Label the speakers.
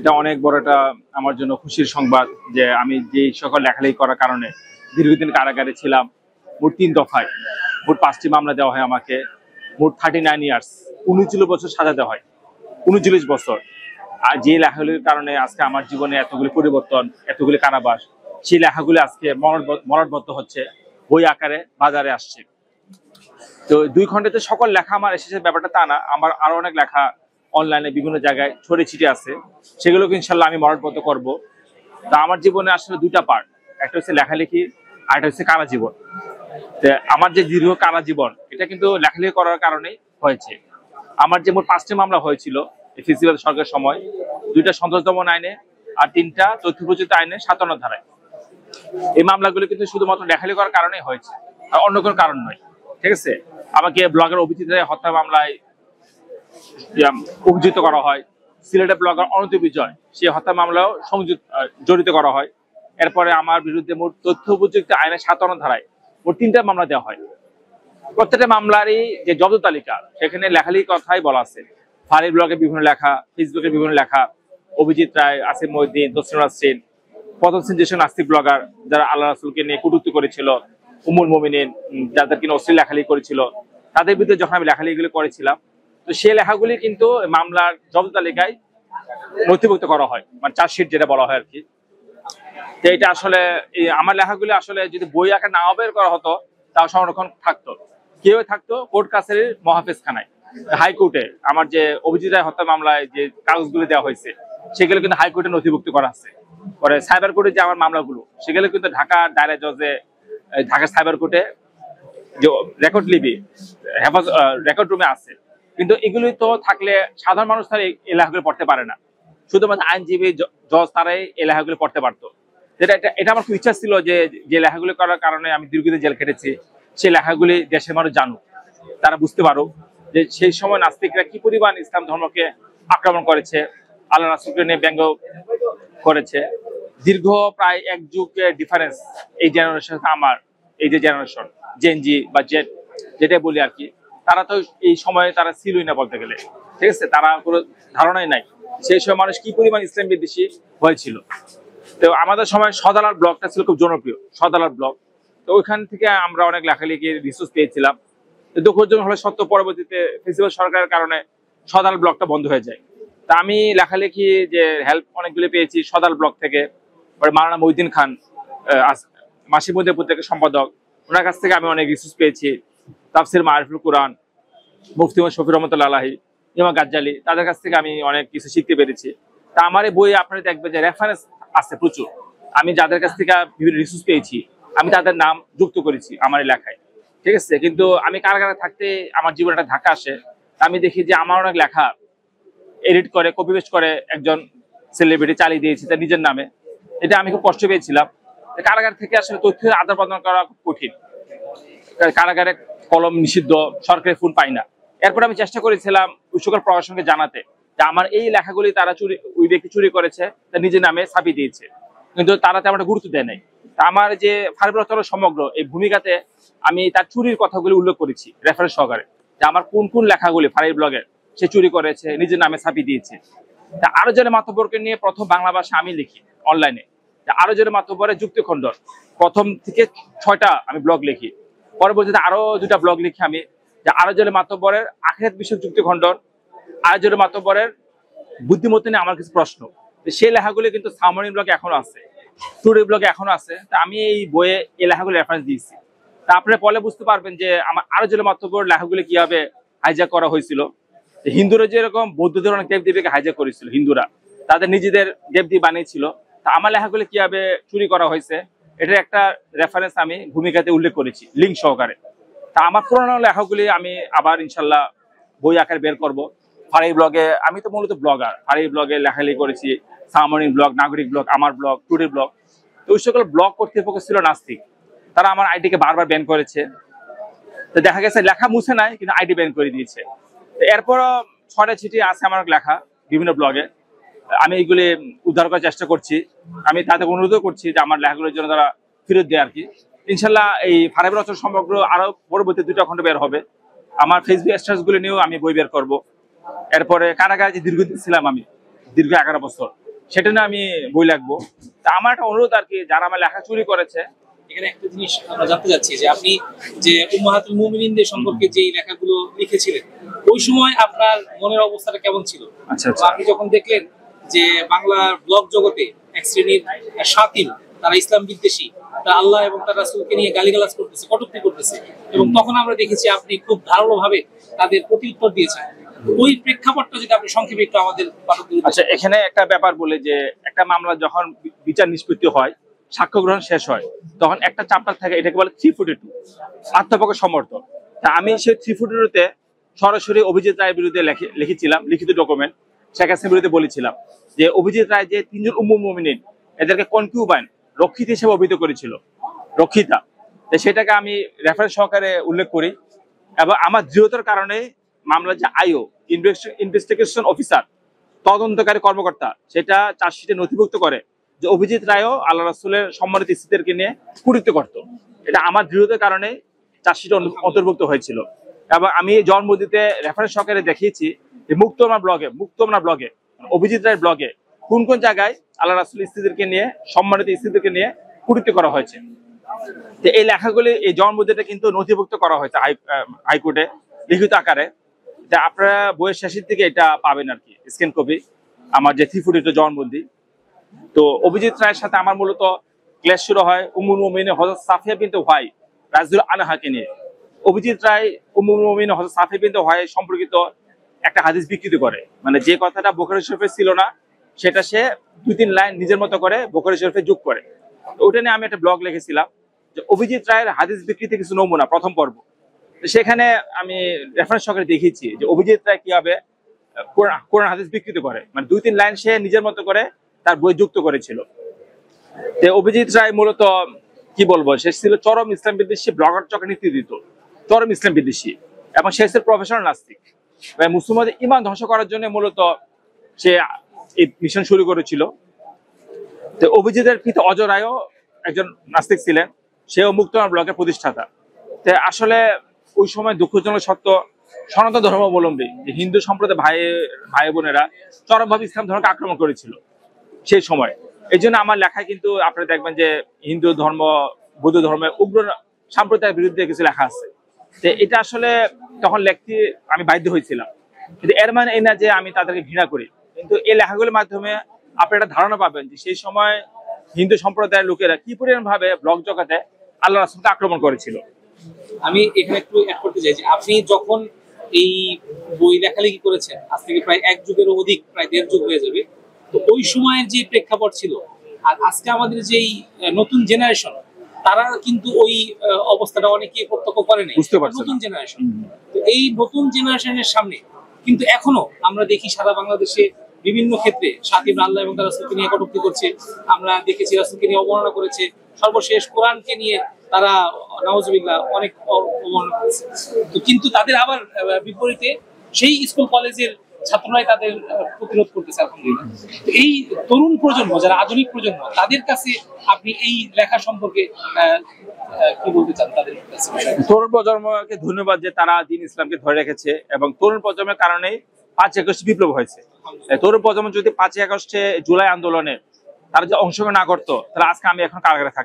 Speaker 1: এটা অনেক বড় একটা আমার জন্য খুশির সংবাদ যে আমি যে সকল লেখালেখি করার কারণে দীর্ঘদিন কারাগারে ছিলাম। মোট 3 দফায় মোট 5টি মামলা দেওয়া হয় আমাকে। মোট 39 ইয়ার্স, 39 বছর সাজা দেওয়া হয়, 39 বছর। আর যে লেখাগুলির কারণে আজকে আমার জীবনে এতগুলি পরিবর্তন, এতগুলি কারাবাস, সেই লেখাগুলি আজকে মননবদ্ধ হচ্ছে, বই আকারে বাজারে আসছে। তো 2 খণ্ডেতে সকল লেখা আমার এসেছে ব্যাপারটা তা না, আমার আরো অনেক লেখা অনলাইনে বিভিন্ন জায়গায় ছড়িয়ে ছিটে আছে, সেগুলোকে ইনশাল্লাহ আমি মননবদ্ধ করব। তা আমার জীবনে আসলে 2টা পার্ট, একটা হচ্ছে লেখালেখি আর একটা হচ্ছে কারা জীবন। আমার যে দীর্ঘ কারা জীবন এটা কিন্তু লেখালেখি করার কারণেই হয়েছে। আমার যে মোট 5টি মামলা হয়েছিল এই ফেসিবাদ সরকারের সময়, 2টা সন্ত্রাস দমন আইনে আর 3টা তথ্য প্রযুক্তি আইনে 57 ধারায়। এই মামলাগুলো কিন্তু শুধুমাত্র লেখালেখি করার কারণেই হয়েছে, আর অন্য কোনো কারণ নয়। ঠিক আছে, আমাকে ব্লগার অভিজিৎ রায় হত্যা মামলায় অভিযুক্ত করা হয়। সিলেটের ব্লগার অনন্ত বিজয় সেই হত্যা মামলাও জড়িত করা হয়। এরপরে আমার বিরুদ্ধে মোট তথ্য প্রযুক্তি আইনে 57 ধারায় মোট 3টা মামলা দেওয়া হয়। প্রত্যেকটা মামলারই যে জব্দ তালিকা সেখানে লেখালেখি কথাই বলা আছে। ফারি ব্লগে বিভিন্ন লেখা, ফেসবুকে বিভিন্ন লেখা, অভিজিৎ রায়, আসিফ মহিউদ্দিন, তসলিমা নাসরিন, প্রথম সিন যেসব নাস্তিক ব্লগার যারা আল্লাহ রাসূলকে নিয়ে কটূক্তি করেছিল, উম্মুল মুমিনিন যাদের কিনা অশ্লীল লেখালেখি করেছিল, তাদের বিরুদ্ধে যখন আমি লেখালেখিগুলি করেছিলাম, তো সেই লেখাগুলি কিন্তু মামলার জব্দ তালিকায় নথিভুক্ত করা হয়, মানে চার্জশিট যেটা বলা হয় আর কি। তো এটা আসলে আমার লেখাগুলি আসলে যদি বই আকারে না বের করা হতো তাও সংরক্ষণ থাকতো। কিভাবে থাকতো? কোর্ট কাছারির মহাফেজখানায়, হাইকোর্টে আমার যে অভিজিৎ রায় হত্যা মামলায় যে কাগজগুলি দেওয়া হয়েছে সেগুলো কিন্তু হাইকোর্টে নথিভুক্ত করা আছে। পরে সাইবার কোর্টে যে আমার মামলাগুলো সেগুলো কিন্তু ঢাকা দায়রা জজে, ঢাকা সাইবার কোর্টে যে রেকর্ড লিবি রেকর্ড রুমে আছে। কিন্তু এগুলি তো থাকলে সাধারণ মানুষ তারা এই লেখাগুলো পড়তে পারে না, শুধুমাত্র আইনজীবী জজ তারাই এই লেখাগুলো পড়তে পারতো। এটা আমার খুব ইচ্ছা ছিল যে লেখাগুলি করার কারণে আমি দীর্ঘদিন জেল খেটেছি, সেই লেখাগুলি দেশের মানুষ জানুক, তারা বুঝতে পারুক যে সেই সময় নাস্তিকরা কি পরিমাণ ইসলাম ধর্মকে আক্রমণ করেছে, আল্লাহ রাসূলকে নিয়ে ব্যঙ্গ করেছে। দীর্ঘ প্রায় 1 যুগের ডিফারেন্স এই জেনারেশন, আমার এই যে জেনারেশন জেনজি বা জেড যেটা বলি আর কি, তারা তো এই সময়ে তারা ছিলই না বলতে গেলে। ঠিক আছে, তারা কোনো ধারণাই নাই সেই সময় মানুষ কি পরিমাণ ইসলাম বিদ্বেষী হয়েছিল। তো আমাদের সময় সদালার ব্লগটা ছিল খুব জনপ্রিয়, সদালার ব্লগ। তো ওইখান থেকে আমরা অনেক লেখালেখি রিসোর্স পেয়েছিলাম। দুঃখজনক হলে সত্য, পরবর্তীতে ফেসিবাদ সরকারের কারণে সদাল ব্লগটা বন্ধ হয়ে যায়। তা আমি লেখালেখি যে হেল্প অনেকগুলো পেয়েছি সদাল ব্লগ থেকে। পরে মাওলানা মহিউদ্দিন খান, মাসিমুদ্দিন পত্রিকার সম্পাদক, ওনার কাছ থেকে আমি অনেক রিসোর্স পেয়েছি। তাফসির মারিফুল কুরআন, মুফতি শফিউর রহমতুল্লাহ আলাহি, ইমাম গাজ্জালি, তাদের কাছ থেকে আমি অনেক কিছু শিখতে পেরেছি। তা আমার এই বইয়ে আপনারা দেখবেন যে রেফারেন্স আছে প্রচুর। আমি যাদের কাছ থেকে বিভিন্ন রিসোর্স পেয়েছি আমি তাদের নাম যুক্ত করেছি আমার এই লেখায়। ঠিক আছে, কিন্তু আমি কারাগারে থাকতে আমার জীবনে একটা ধাক্কা আসে। আমি দেখি যে আমার অনেক লেখা এডিট করে, কপি পেস্ট করে একজন সেলিব্রিটি চালিয়ে দিয়েছে তার নিজের নামে। এটা আমি খুব কষ্ট পেয়েছিলাম। কারাগার থেকে আসলে তথ্যের আদান প্রদান করা খুব কঠিন, কারাগারে কলম নিষিদ্ধ, সরকারি ফোন পাই না। এরপর আমি চেষ্টা করেছিলাম ওই সকল প্রশাসনকে জানাতে যে আমার এই লেখাগুলি তারা ওই ব্যক্তি চুরি করেছে, তার নিজের নামে ছাপিয়ে দিয়েছে, কিন্তু তারা তেমন একটা গুরুত্ব দেয় নাই। তা আমার যে ফারিবুল সমগ্র এই ভূমিকাতে আমি তার চুরির কথাগুলি উল্লেখ করেছি রেফারেন্স সহকারে, যে আমার কোন কোন লেখাগুলি ফারির ব্লগের সে চুরি করেছে, নিজের নামে ছাপিয়ে দিয়েছে। তা আরো জনের মাতব্বরকে নিয়ে প্রথম বাংলা ভাষা আমি লিখি অনলাইনে। আরো জনের মাতব্বরের যুক্তিখণ্ডন প্রথম থেকে 6টা আমি ব্লগ লিখি। পরবর্তীতে আরো 2টা ব্লগ লিখি আমি, যে আরো জনের মাতব্বরের আখিরাত বিষয়ক যুক্তিখণ্ডন, আরো জনের মাতব্বরের বুদ্ধিমত্তা নিয়ে আমার কিছু প্রশ্ন। সেই লেখাগুলি কিন্তু সামরিন ব্লগে এখনো আছে, টুডে ব্লগে এখনো আছে। তা আমি এই বইয়ে এই লেখাগুলি রেফারেন্স দিয়েছি। তা আপনারা পরে বুঝতে পারবেন যে আমার আরো জনের মাতব্বর লেখাগুলি কিভাবে হাইজ্যাক করা হয়েছিল। হিন্দুরা যেরকম বৌদ্ধদের অনেক দেবদেবীকে হাইজ্যাক করেছিল, হিন্দুরা তাদের নিজেদের দেবদেবী বানিয়েছিল। তা আমার লেখাগুলি কিভাবে চুরি করা হয়েছে এটার একটা রেফারেন্স আমি ভূমিকাতে উল্লেখ করেছি লিঙ্ক সহকারে। তা আমার পুরোনো লেখাগুলি আমি আবার ইনশাল্লাহ বই আকারে বের করব। ফারি ব্লগে আমি তো মূলত ব্লগার, ফারি ব্লগে লেখালেখি করেছি, সামরিন ব্লগ, নাগরিক ব্লগ, আমার ব্লগ, টুডে ব্লগ। তো ওই সকল ব্লগ কর্তৃপক্ষ ছিল নাস্তিক, তারা আমার আইডিকে বারবার ব্যান করেছে। তো দেখা গেছে লেখা মুছে নাই কিন্তু আইডি ব্যান করে দিয়েছে। এরপরও ছড়ে ছিটিয়ে আছে আমার লেখা বিভিন্ন ব্লগে, আমি এইগুলি উদ্ধার করার চেষ্টা করছি। আমি তাদের অনুরোধও করছি যে আমার লেখাগুলোর জন্য তারা ফেরত দেয় আর কি। ইনশাল্লাহ এই ফারিবুল রচনা সমগ্র আরো পরবর্তী 2টা খণ্ড বের হবে। আমার ফেসবুক স্ট্যাটাস গুলি নিয়েও আমি বই বের করব। এরপরে কারাগারে যে দীর্ঘদিন ছিলাম আমি, দীর্ঘ 11 বছর, সেটা নিয়ে আমি বই লিখবো। তা আমার একটা অনুরোধ আর কি, যারা আমার লেখা চুরি করেছে।
Speaker 2: এখানে একটা জিনিস আমরা জানতে চাচ্ছি যে আপনি যে উম্মাহাতুল মুমিনিনদের সম্পর্কে যে লেখাগুলো লিখেছিলেন, ওই সময় আপনার মনের অবস্থাটা কেমন ছিল?
Speaker 1: আচ্ছা
Speaker 2: বা আপনি যখন দেখলেন যে বাংলার ব্লগ জগতে এক শ্রেণীর শাতিল, তারা ইসলাম বিদ্বেষী, তারা আল্লাহ এবং তার রাসূলকে নিয়ে গালিগালাজ করতেছে, কটূক্তি করতেছে, এবং তখন আমরা দেখেছি আপনি খুব ধারালো ভাবে তাদের প্রতি উত্তর দিয়েছেন। ওই প্রেক্ষাপটটা যদি আপনি সংক্ষেপে একটু আমাদের পাঠকদের।
Speaker 1: আচ্ছা, এখানে একটা ব্যাপার বলে যে একটা মামলা যখন বিচার নিষ্পত্তি হয়, সাক্ষ্য গ্রহণ শেষ হয়, তখন একটা চ্যাপ্টার থাকে, এটাকে বলে 342 আত্মপক্ষ সমর্থন। তা আমি সেই 342-তে সরাসরি অভিজিৎ রায়ের বিরুদ্ধে লিখেছিলাম, লিখিত ডকুমেন্ট শেখ হাসিনার বিরুদ্ধে বলেছিলাম যে অভিজিৎ রায় যে 3 জন উম্মুল মুমিনিন এদেরকে কনকিউবাইন, রক্ষিত হিসেবে অভিহিত করেছিল, রক্ষিতা। সেটাকে আমি রেফারেন্স সহকারে উল্লেখ করি, এবং আমার দৃঢ়তার কারণে মামলার যে আইও, ইনভেস্টিগেশন অফিসার, তদন্তকারী কর্মকর্তা, সেটা চার্জশিটে নথিভুক্ত করে যে অভিজিৎ রায়ও আল্লাহ রাসূলের সম্মানিত স্ত্রীদেরকে নিয়ে কটূক্তি করত। এটা আমার দৃঢ়তার কারণে চার্জশিটে অন্তর্ভুক্ত হয়েছিল। এবং আমি জন্মদিতে রেফারেন্স সহকারে দেখিয়েছি যে মুক্তমনা ব্লগে অভিজিৎ রায়ের ব্লগে কোন কোন জায়গায় আল্লাহ রাসূলের স্ত্রীদেরকে নিয়ে, সম্মানিত স্ত্রীদেরকে নিয়ে কটূক্তি করা হয়েছে। তো এই লেখাগুলি, এই জন্মদিনটা কিন্তু নথিভুক্ত করা হয়েছে হাইকোর্টে লিখিত আকারে। যা আপনারা বইয়ের শেষের দিকে এটা পাবেন আর কি, স্ক্যান কপি, আমার যে 342 জন্মবন্দি। তো অভিজিৎ রায়ের সাথে আমার মূলত ক্লেশ শুরু হয় উম্মুল মুমিনিন হযরত সাফিয়া বিনতে হুয়াই রাদিয়াল্লাহু আনহাকে নিয়ে। অভিজিৎ রায় উম্মুল মুমিনিন হযরত সাফিয়া বিনতে হুয়াই সম্পর্কিত একটা হাদিস বিকৃত করে, মানে যে কথাটা বুখারী শরীফে ছিল না সেটা সে 2-3 লাইন নিজের মতো করে বুখারী শরীফে যোগ করে। তো ওটা নিয়ে আমি একটা ব্লগ লিখেছিলাম যে অভিজিৎ রায়ের হাদিস বিকৃতি কিছু নমুনা, প্রথম পর্ব। সেখানে আমি রেফারেন্স সহকারে দেখিয়েছি যে অভিজিৎ রায় কিভাবে কোরআন হাদিস বিকৃত করে, মানে 2-3 লাইন সে নিজের মতো করে তার বই যুক্ত করেছিল। তো অভিজিৎ রায় মূলত কি বলবো, সে ছিল চরম ইসলাম বিদ্বেষী, ব্লগার চক্রে নেতৃত্ব দিত, চরম ইসলাম বিদ্বেষী, এবং সে ছিল প্রফেশনাল নাস্তিক। মুসলমানদের ঈমান ধ্বংস করার জন্য মূলত সে এই মিশন শুরু করেছিল। তো অভিজিতের পিতা অজয় রায়ও একজন নাস্তিক ছিলেন, সেও মুক্তমনা ব্লগের প্রতিষ্ঠাতা। তো আসলে ওই সময় দুঃখজনক সত্য, সনাতন ধর্মাবলম্বী যে হিন্দু সম্প্রদায় ভাই বোনেরা চরমভাবে ইসলাম ধর্মকে আক্রমণ করেছিল সেই সময়। এই জন্য আমার লেখায় কিন্তু আপনারা দেখবেন যে হিন্দু ধর্ম, বৌদ্ধ ধর্মের উগ্র সাম্প্রদায়ের বিরুদ্ধে কিছু লেখা আছে। তো এটা আসলে তখন লিখতে আমি বাধ্য হয়েছিলাম, কিন্তু এর মানে এই না যে আমি তাদেরকে ঘৃণা করি। কিন্তু এই লেখাগুলোর মাধ্যমে আপনি একটা ধারণা পাবেন যে সেই সময় হিন্দু সম্প্রদায়ের লোকেরা কি পরিমাণ ভাবে ব্লগ জগতে আল্লাহ রাসূলকে আক্রমণ করেছিল।
Speaker 2: আমি এখানে একটু অ্যাড করতে চাই যে আপনি যখন এই বই লেখালেখি করেছেন, আজ থেকে প্রায় 1 যুগেরও অধিক, প্রায় 1.5 যুগ হয়ে যাবে। তো ওই সময়ের যে প্রেক্ষাপট ছিল আর আজকে আমাদের যেই নতুন জেনারেশন, তারা কিন্তু ওই অবস্থাটা অনেকেই প্রত্যক্ষ করে নাই, নতুন জেনারেশন। তো এই নতুন জেনারেশনের সামনে কিন্তু এখনো আমরা দেখি সারা বাংলাদেশে বিভিন্ন ক্ষেত্রে শাতিব আল্লাহ এবং তার রাসূলকে নিয়ে কটূক্তি করছে। আমরা দেখেছি রাসূলকে নিয়ে অবমাননা করেছে, সর্বশেষ কোরআনকে নিয়ে তারা নাউজুবিল্লাহ অনেক অবমাননা করেছে। তো কিন্তু তাদের আবার বিপরীতে সেই স্কুল কলেজের ছাত্ররাই তাদের প্রতিরোধ করতেছে আলহামদুলিল্লাহ। এই তরুণ প্রজন্ম, যারা আধুনিক প্রজন্ম, তাদের কাছে আপনি এই লেখা সম্পর্কে কি বলতে চান? তাদের কাছে
Speaker 1: তরুণ প্রজন্মকে ধন্যবাদ যে তারা দ্বীন ইসলামকে ধরে রেখেছে, এবং তরুণ প্রজন্মের কারণে 5 আগস্ট বিপ্লব হয়েছে। তরুণ প্রজন্ম যদি 5 আগস্টে জুলাই আন্দোলনে তারা যে অংশগ্রহণ না করতো, তাহলে আজকে আমি এখন কারাগারে থাকতাম।